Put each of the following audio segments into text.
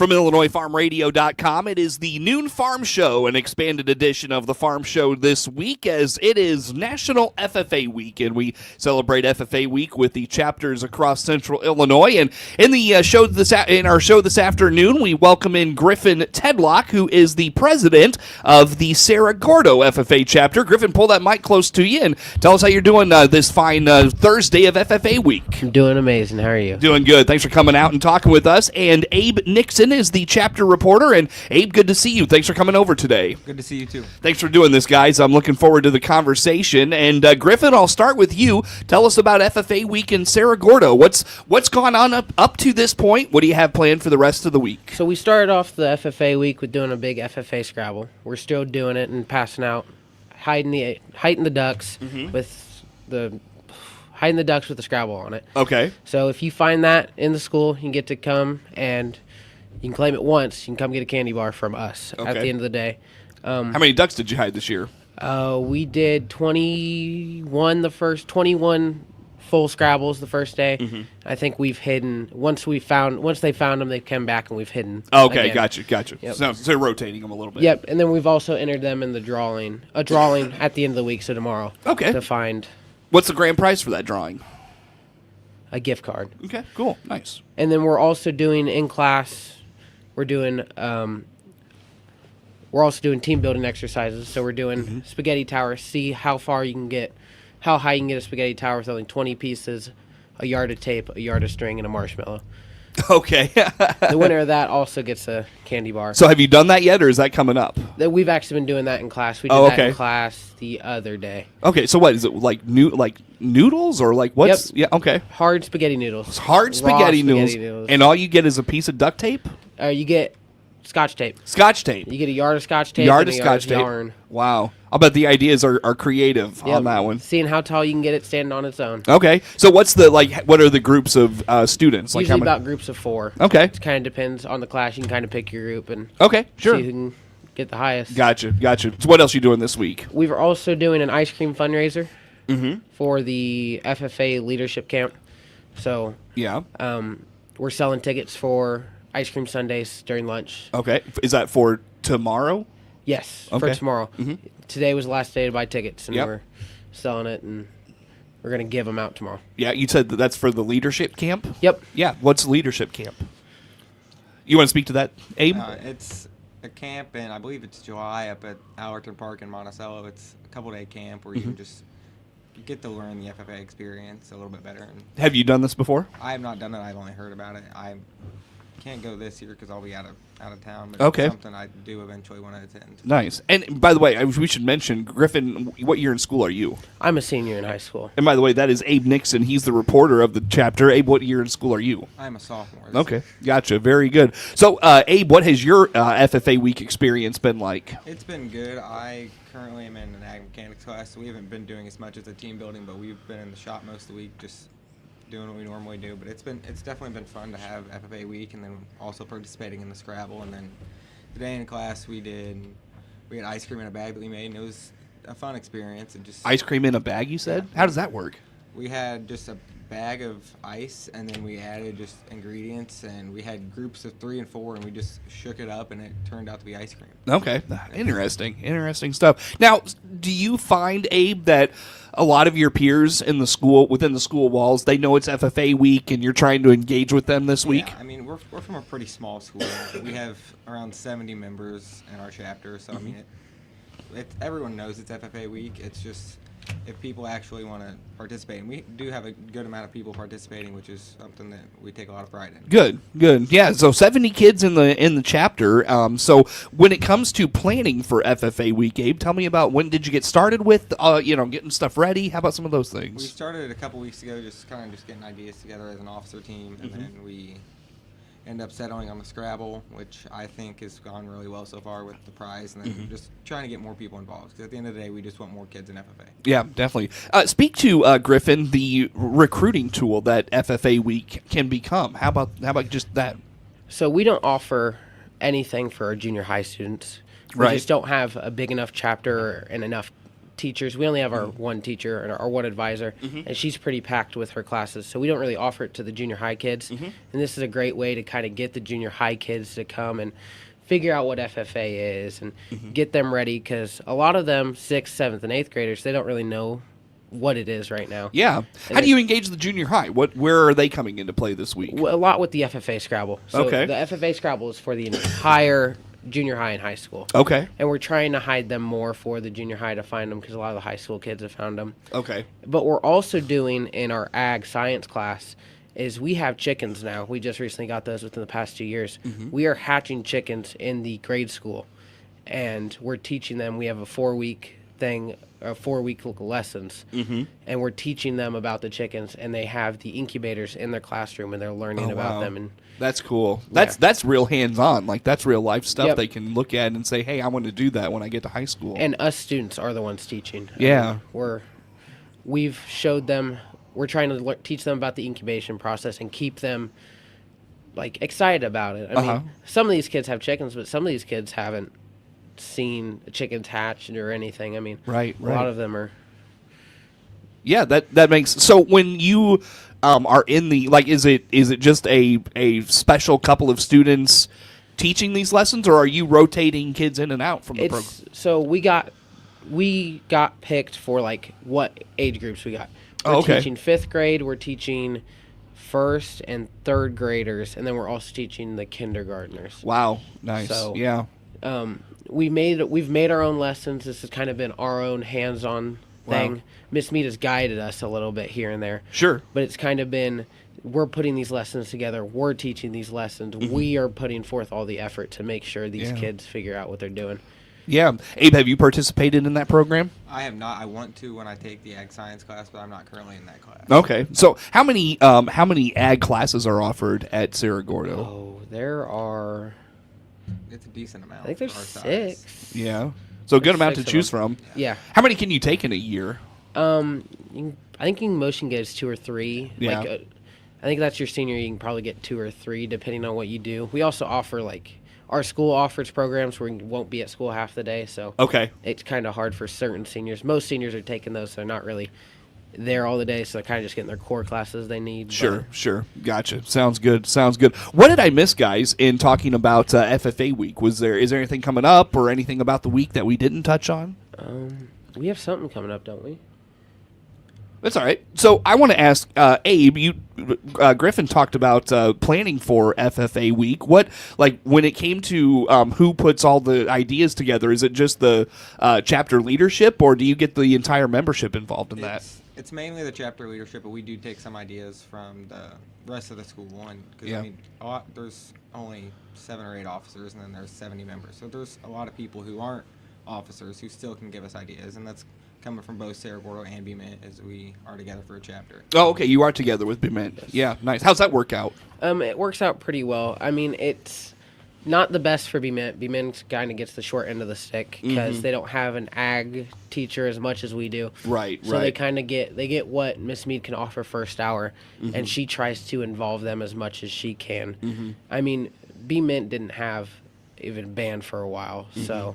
From IllinoisFarmRadio.com, it is the Noon Farm Show, an expanded edition of the Farm Show this week, as it is National FFA Week, and we celebrate FFA Week with the chapters across Central Illinois. And in the our show this afternoon, we welcome in Griffin Tedlock, who is the president of the Cerro Gordo FFA Chapter. Griffin, pull that mic close to you and tell us how you're doing this fine Thursday of FFA Week. I'm doing amazing. How are you? Doing good. Thanks for coming out and talking with us. And Abe Nixon is the chapter reporter. And Abe, good to see you. Thanks for coming over today. Good to see you too. Thanks for doing this, guys. I'm looking forward to the conversation. And Griffin, I'll start with you. Tell us about FFA Week in Cerro Gordo. What's gone on up to this point? What do you have planned for the rest of the week? So we started off the FFA Week with doing a big FFA Scrabble. We're still doing it and passing out, hiding the ducks with the Scrabble on it. Okay. So if you find that in the school, you get to come and you can claim it once. You can come get a candy bar from us at the end of the day. How many ducks did you hide this year? We did 21 full Scrabbles the first day. I think we've hidden once they found them, they came back and we've hidden. Okay, again. Gotcha. Yep. So rotating them a little bit. Yep, and then we've also entered them in the drawing at the end of the week, so tomorrow. Okay. To find What's the grand prize for that drawing? a gift card. Okay, cool, nice. And then we're also doing in class. We're also doing team building exercises. So we're doing spaghetti tower. See how high you can get a spaghetti tower with only 20 pieces, a yard of tape, a yard of string, and a marshmallow. Okay. The winner of that also gets a candy bar. So have you done that yet, or is that coming up? We've actually been doing that in class. We did that in class the other day. Okay, so what is it, like noodles or like what's? Yep. Yeah, okay. Hard spaghetti noodles. It's hard spaghetti noodles, and all you get is a piece of duct tape. You get Scotch tape. Scotch tape. You get a yard of Scotch tape. Yard and of a Scotch tape. Yarn. Wow. I'll bet the ideas are creative on that one. Seeing how tall you can get it standing on its own. Okay. So what are the groups of students? Like Usually about groups of 4. Okay. It kind of depends on the class. You can kind of pick your group and sure. see who can get the highest. Gotcha. So what else are you doing this week? We were also doing an ice cream fundraiser for the FFA leadership camp. So Yeah. we're selling tickets for ice cream sundaes during lunch. Okay. Is that for tomorrow? Yes, Okay. for tomorrow. Today was the last day to buy tickets, and we're selling it, and we're going to give them out tomorrow. Yeah, you said that's for the leadership camp? Yep. Yeah, what's leadership camp? You want to speak to that, Abe? It's a camp, and I believe it's July up at Allerton Park in Monticello. It's a couple-day camp where you can just get to learn the FFA experience a little bit better. And Have you done this before? I have not done it. I've only heard about it. I can't go this year because I'll be out of town. But Okay. It's something I do eventually want to attend. Nice. And by the way, we should mention, Griffin, what year in school are you? I'm a senior in high school. And by the way, that is Abe Nixon. He's the reporter of the chapter. Abe, what year in school are you? I'm a sophomore. Okay, gotcha. Very good. So, Abe, what has your FFA week experience been like? It's been good. I currently am in an ag mechanics class, so we haven't been doing as much as a team building, but we've been in the shop most of the week just doing what we normally do. But it's definitely been fun to have FFA week, and then also participating in the Scrabble. And then today in class we had ice cream in a bag that we made, and it was a fun experience. And just Ice cream in a bag, you said? Yeah. How does that work? we had just a bag of ice, and then we added just ingredients, and we had groups of 3 and 4, and we just shook it up, and it turned out to be ice cream. Okay, interesting stuff. Now, do you find, Abe, that a lot of your peers in the school, within the school walls, they know it's FFA week, and you're trying to engage with them this week? Yeah, I mean, we're from a pretty small school. We have around 70 members in our chapter, so I mean, everyone knows it's FFA week. It's just if people actually want to participate, and we do have a good amount of people participating, which is something that we take a lot of pride in. Good. Yeah, so 70 kids in the chapter. So when it comes to planning for FFA week, Abe, tell me about when did you get started with getting stuff ready? How about some of those things? We started a couple weeks ago, just getting ideas together as an officer team, and then we end up settling on the Scrabble, which I think has gone really well so far with the prize, and then just trying to get more people involved, because at the end of the day, we just want more kids in FFA. Yeah, definitely. Speak to, Griffin, the recruiting tool that FFA week can become. How about just that? So we don't offer anything for our junior high students. We Right. just don't have a big enough chapter and enough teachers. We only have our one teacher and our one advisor, and she's pretty packed with her classes. So we don't really offer it to the junior high kids. And this is a great way to kind of get the junior high kids to come and figure out what FFA is and get them ready, because a lot of them, 6th, 7th, and 8th graders, they don't really know what it is right now. Yeah. How do you engage the junior high? Where are they coming into play this week? A lot with the FFA Scrabble. So Okay. the FFA Scrabble is for the entire junior high and high school. Okay. And we're trying to hide them more for the junior high to find them, because a lot of the high school kids have found them. Okay. But we're also doing in our ag science class is we have chickens now. We just recently got those within the past 2 years. We are hatching chickens in the grade school, and we're teaching them. We have a 4-week thing, 4-week lessons, and we're teaching them about the chickens, and they have the incubators in their classroom, and they're learning about them. And that's cool. That's real hands-on. Like, that's real life stuff Yep. they can look at and say, hey, I want to do that when I get to high school. And us students are the ones teaching. Yeah. We've showed them. We're trying to teach them about the incubation process and keep them like excited about it. I mean, some of these kids have chickens, but some of these kids haven't seen chickens hatched or anything. I mean, Right. a lot of them are. Yeah, that makes so. When you are in the is it just a special couple of students teaching these lessons, or are you rotating kids in and out from the program? So we got picked for like what age groups we got. We're teaching 5th grade. We're teaching 1st and 3rd graders, and then we're also teaching the kindergartners. Wow, nice. So, yeah. We've made our own lessons. This has kind of been our own hands-on thing. Wow. Miss Mead has guided us a little bit here and there. Sure. But it's kind of been, we're putting these lessons together. We're teaching these lessons. We are putting forth all the effort to make sure these kids figure out what they're doing. Yeah. Abe, have you participated in that program? I have not. I want to when I take the ag science class, but I'm not currently in that class. Okay. So how many ag classes are offered at Cerro Gordo? Oh, there are, It's a decent amount. I think there's for our size. 6. Yeah. So a good amount to 6 of choose them. from. Yeah. How many can you take in a year? I think you can motion get 2 or 3. Yeah. Like, I think that's your senior. You can probably get 2 or 3 depending on what you do. We also offer our school offers programs where you won't be at school half the day, so Okay. it's kind of hard for certain seniors. Most seniors are taking those, so they're not really there all the day, so they're kind of just getting their core classes they need. Sure. Gotcha. Sounds good. What did I miss, guys, in talking about FFA week? Is there anything coming up or anything about the week that we didn't touch on? We have something coming up, don't we? That's all right. So I want to ask Abe. Griffin talked about planning for FFA week. What, when it came to who puts all the ideas together? Is it just the chapter leadership, or do you get the entire membership involved in that? It's mainly the chapter leadership, but we do take some ideas from the rest of the school. Because I mean, there's only 7 or 8 officers, and then there's 70 members. So there's a lot of people who aren't officers who still can give us ideas, and that's coming from both Cerro Gordo and BMint as we are together for a chapter. Oh, okay. You are together with BMint. Yes. Yeah, nice. How's that work out? It works out pretty well. I mean, it's not the best for BMint. BMint kind of gets the short end of the stick because they don't have an ag teacher as much as we do. Right. So they kind of get what Miss Mead can offer first hour, and she tries to involve them as much as she can. I mean, BMint didn't have even band for a while, so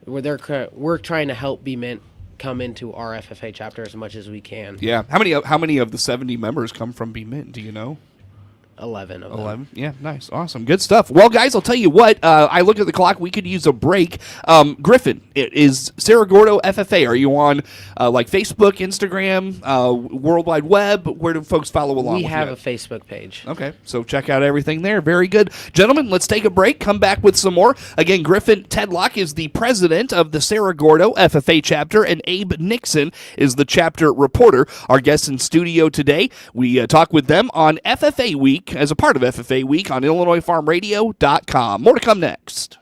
we're trying to help BMint come into our FFA chapter as much as we can. Yeah. How many of the 70 members come from BMint? Do you know? 11 of them. 11. Yeah, nice. Awesome. Good stuff. Well, guys, I'll tell you what. I look at the clock. We could use a break. Griffin, is Cerro Gordo FFA, are you on Facebook, Instagram, World Wide Web? Where do folks follow along We with have you? a Facebook page. Okay, so check out everything there. Very good. Gentlemen, let's take a break. Come back with some more. Again, Griffin Tedlock is the president of the Cerro Gordo FFA chapter, and Abe Nixon is the chapter reporter. Our guests in studio today, we talk with them on FFA Week, as a part of FFA Week on IllinoisFarmRadio.com. More to come next.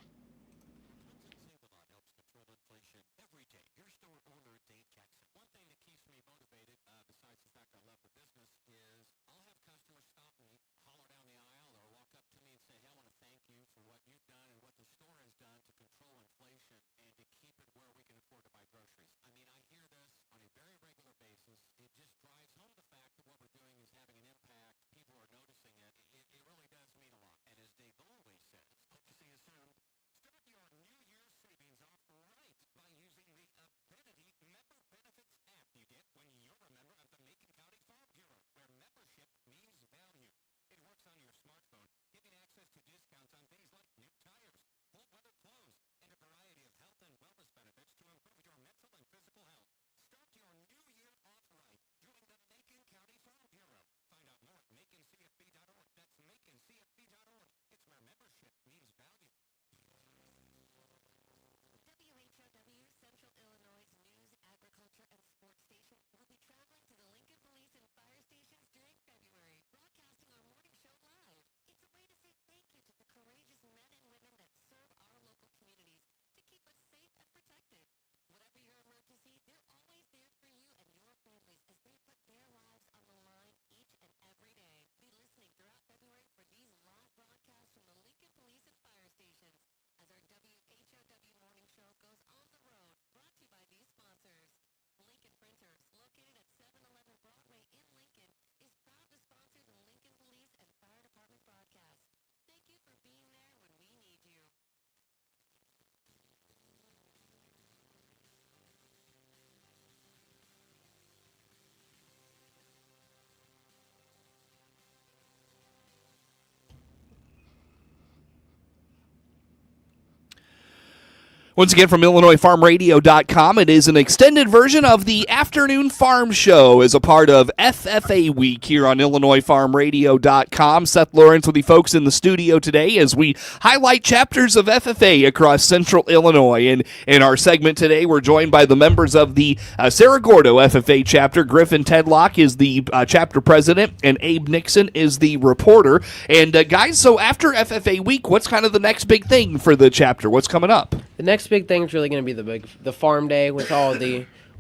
Once again, from IllinoisFarmRadio.com, it is an extended version of the Afternoon Farm Show as a part of FFA Week here on IllinoisFarmRadio.com. Seth Lawrence with the folks in the studio today as we highlight chapters of FFA across central Illinois. And in our segment today, we're joined by the members of the Cerro Gordo FFA Chapter. Griffin Tedlock is the chapter president, and Abe Nixon is the reporter. And guys, so after FFA Week, what's kind of the next big thing for the chapter? What's coming up? The next big thing is really going to be the farm day with all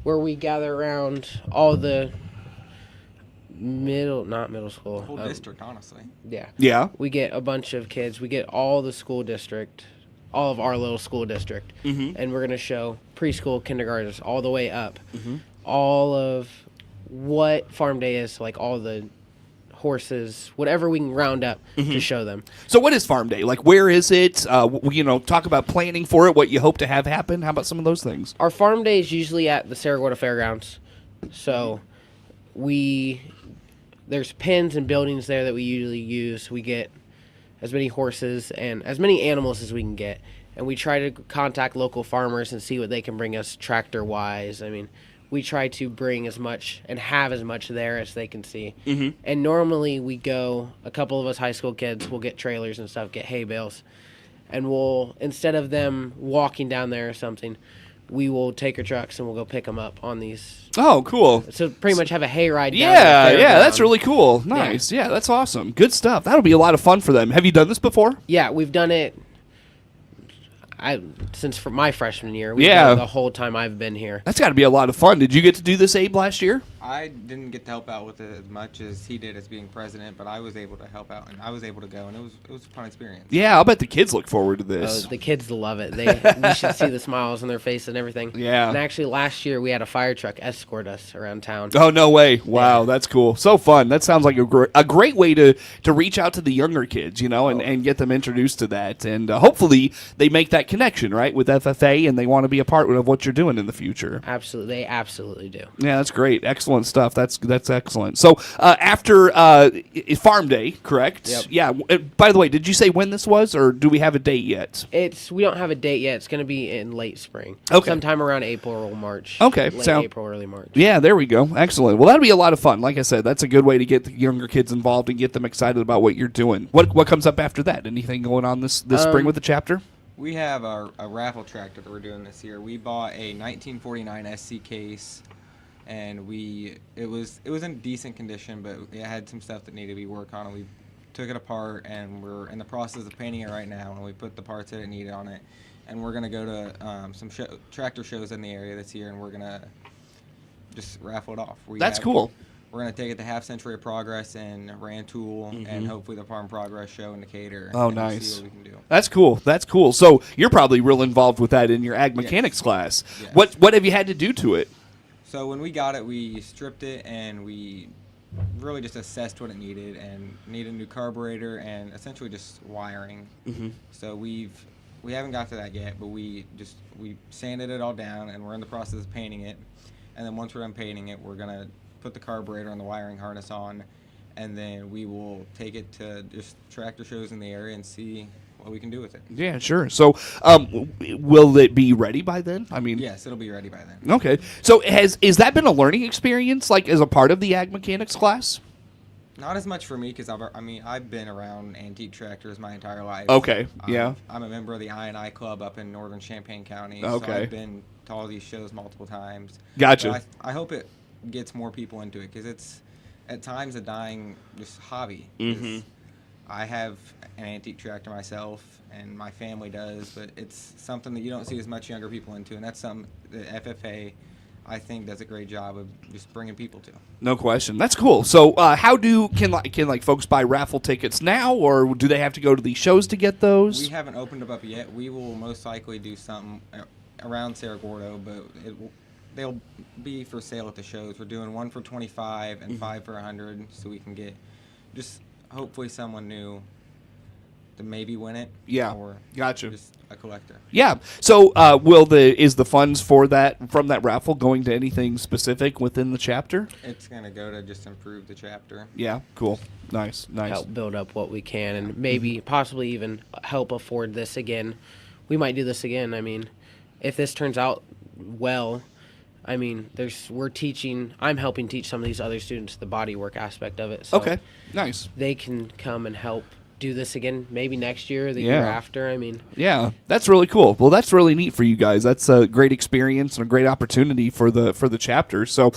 where we gather around all the not middle school. Whole district, honestly. Yeah. Yeah. We get a bunch of kids. We get all the school district, all of our little school district, and we're going to show preschool, kindergartners, all the way up, all of what farm day is, like all the horses, whatever we can round up to show them. So what is Farm Day? Like, where is it? Talk about planning for it, what you hope to have happen. How about some of those things? Our farm day is usually at the Cerro Gordo Fairgrounds. So there's pens and buildings there that we usually use. We get as many horses and as many animals as we can get. And we try to contact local farmers and see what they can bring us tractor-wise. I mean, we try to bring as much and have as much there as they can see. And normally we go, a couple of us high school kids will get trailers and stuff, get hay bales. And we'll, instead of them walking down there or something, we will take our trucks and we'll go pick them up on these. Oh, cool. So pretty much have a hay ride down Yeah, the yeah, that's really cool. Nice. Yeah, that's awesome. Good stuff. That'll be a lot of fun for them. Have you done this before? Yeah, we've done it since for my freshman year. We've done it the whole time I've been here. That's got to be a lot of fun. Did you get to do this, Abe, last year? I didn't get to help out with it as much as he did as being president, but I was able to help out, and I was able to go, and it was a fun experience. Yeah, I'll bet the kids look forward to this. The kids love it. You should see the smiles on their face and everything. Yeah. And actually, last year we had a fire truck escort us around town. Oh, no way. Wow, that's cool. So fun. That sounds like a great way to reach out to the younger kids, and get them introduced to that. And hopefully they make that connection, right, with FFA, and they want to be a part of what you're doing in the future. Absolutely. They absolutely do. Yeah, that's great. Excellent stuff. That's excellent. So after Farm Day, correct? Yep. Yeah. By the way, did you say when this was, or do we have a date yet? We don't have a date yet. It's going to be in late spring. Okay. Sometime around April or March. Okay. Late April, early March. Yeah, there we go. Excellent. Well, that'll be a lot of fun. Like I said, that's a good way to get the younger kids involved and get them excited about what you're doing. What comes up after that? Anything going on this spring with the chapter? We have a raffle tractor that we're doing this year. We bought a 1949 SC case, and it was in decent condition, but it had some stuff that needed to be worked on, and we took it apart, and we're in the process of painting it right now, and we put the parts that it needed on it, and we're going to go to some tractor shows in the area this year, and we're going to just raffle it off. That's cool. We're going to take it to Half Century of Progress and Rantoul, and hopefully the Farm Progress Show in Decatur. Oh, and nice. See what we can do. That's cool. That's cool. So you're probably real involved with that in your ag mechanics class. Yes. What have you had to do to it? So when we got it, we stripped it, and we really just assessed what it needed, and needed a new carburetor and essentially just wiring. So we haven't got to that yet, but we sanded it all down, and we're in the process of painting it. And then once we're done painting it, we're gonna put the carburetor and the wiring harness on, and then we will take it to just tractor shows in the area and see what we can do with it. Yeah, sure. So will it be ready by then? I mean, yes, it'll be ready by then. Okay. So is that been a learning experience, like as a part of the ag mechanics class? Not as much for me, because I've been around antique tractors my entire life. Okay. Yeah. I'm a member of the I&I Club up in northern Champaign County. Okay. So I've been to all these shows multiple times. Gotcha. But I hope it gets more people into it, because it's at times a dying just hobby. I have an antique tractor myself, and my family does, but it's something that you don't see as much younger people into, and that's something that FFA, I think, does a great job of just bringing people to. No question. That's cool. So can folks buy raffle tickets now, or do they have to go to these shows to get those? We haven't opened them up yet. We will most likely do something around Cerro Gordo, but they'll be for sale at the shows. We're doing one for $25 and 5 for $100, so we can get just hopefully someone new to maybe win it. Yeah, or gotcha. Just a collector. Yeah. So is the funds from that raffle going to anything specific within the chapter? It's gonna go to just improve the chapter. Yeah. Cool. Nice. Help build up what we can, and maybe possibly even help afford this again. We might do this again. I mean, if this turns out well, I mean, I'm helping teach some of these other students the body work aspect of it. So Okay, nice. they can come and help do this again maybe next year or the year after. I mean, yeah, that's really cool. Well, that's really neat for you guys. That's a great experience and a great opportunity for the chapter. So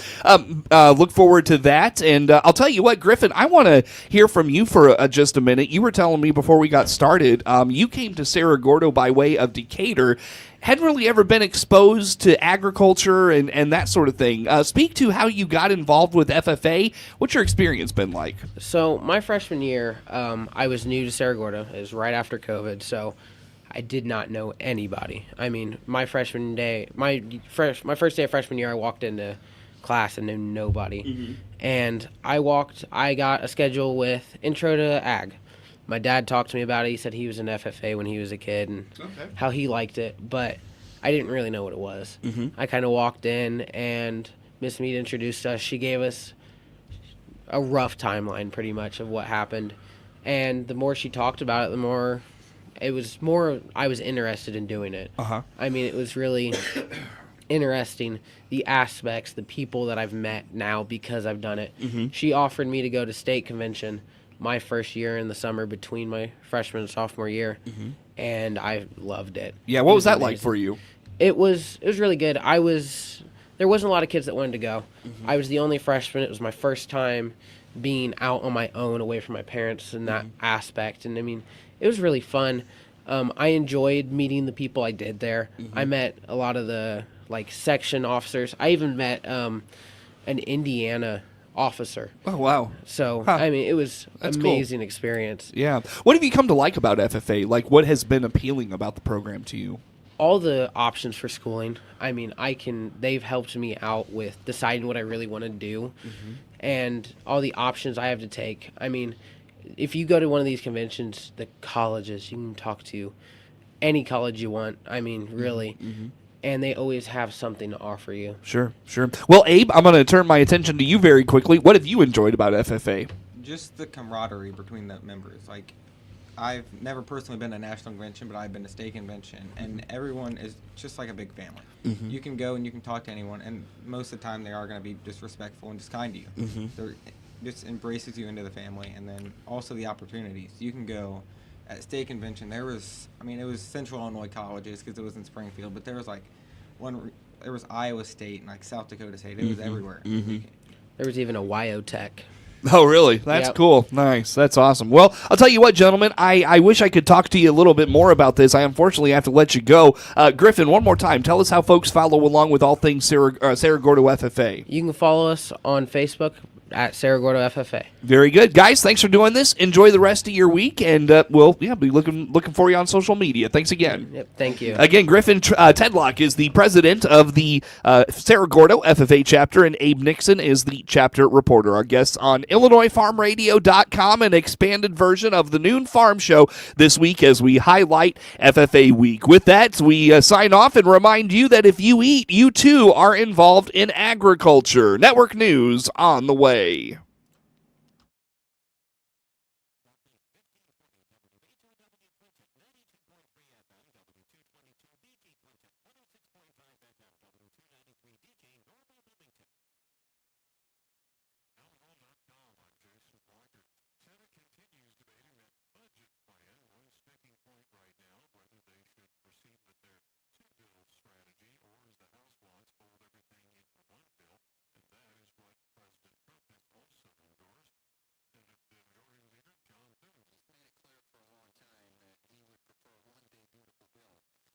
look forward to that. And I'll tell you what, Griffin, I want to hear from you for just a minute. You were telling me before we got started, you came to Cerro Gordo by way of Decatur. Hadn't really ever been exposed to agriculture and that sort of thing. Speak to how you got involved with FFA. What's your experience been like? so my freshman year, I was new to Cerro Gordo. It was right after COVID, so I did not know anybody. I mean, my freshman day, my first day of freshman year, I walked into class and knew nobody. And I got a schedule with Intro to Ag. My dad talked to me about it. He said he was in FFA when he was a kid and how he liked it, but I didn't really know what it was. I kind of walked in, and Miss Mead introduced us. She gave us a rough timeline, pretty much, of what happened. And the more she talked about it, the more I was interested in doing it. I mean, it was really interesting, the aspects, the people that I've met now because I've done it. She offered me to go to state convention my first year in the summer between my freshman and sophomore year, and I loved it. Yeah, what was that amazing. like for you? It was really good. There wasn't a lot of kids that wanted to go. I was the only freshman. It was my first time being out on my own, away from my parents in that aspect, and I mean, it was really fun. I enjoyed meeting the people I did there. I met a lot of the section officers. I even met an Indiana officer. Oh, wow. So, I mean, it was That's amazing experience. Yeah. What have you come to like about FFA? Like, what has been appealing about the program to you? All the options for schooling. I mean, they've helped me out with deciding what I really want to do and all the options I have to take. I mean, if you go to one of these conventions, the colleges, you can talk to any college you want. I mean, really. And they always have something to offer you. Sure. Well, Abe, I'm going to turn my attention to you very quickly. What have you enjoyed about FFA? Just the camaraderie between the members. Like, I've never personally been to a national convention, but I've been to state convention, and everyone is just like a big family. You can go and you can talk to anyone, and most of the time they are going to be just respectful and just kind to you. They're just embraces you into the family, and then also the opportunities. You can go at state convention. It was Central Illinois colleges because it was in Springfield, but there was there was Iowa State and South Dakota State. It was everywhere. There was even a WHOW Tech. Oh, really? That's cool. Nice. That's awesome. Well, I'll tell you what, gentlemen, I wish I could talk to you a little bit more about this. I unfortunately have to let you go. Griffin, one more time, tell us how folks follow along with all things Cerro Gordo FFA. You can follow us on Facebook at Cerro Gordo FFA. Very good. Guys, thanks for doing this. Enjoy the rest of your week, and we'll be looking for you on social media. Thanks again. Yep, thank you. Again, Griffin Tedlock is the president of the Cerro Gordo FFA Chapter, and Abe Nixon is the chapter reporter. Our guests on IllinoisFarmRadio.com, an expanded version of the Noon Farm Show this week as we highlight FFA Week. With that, we sign off and remind you that if you eat, you too are involved in agriculture. Network News on the way.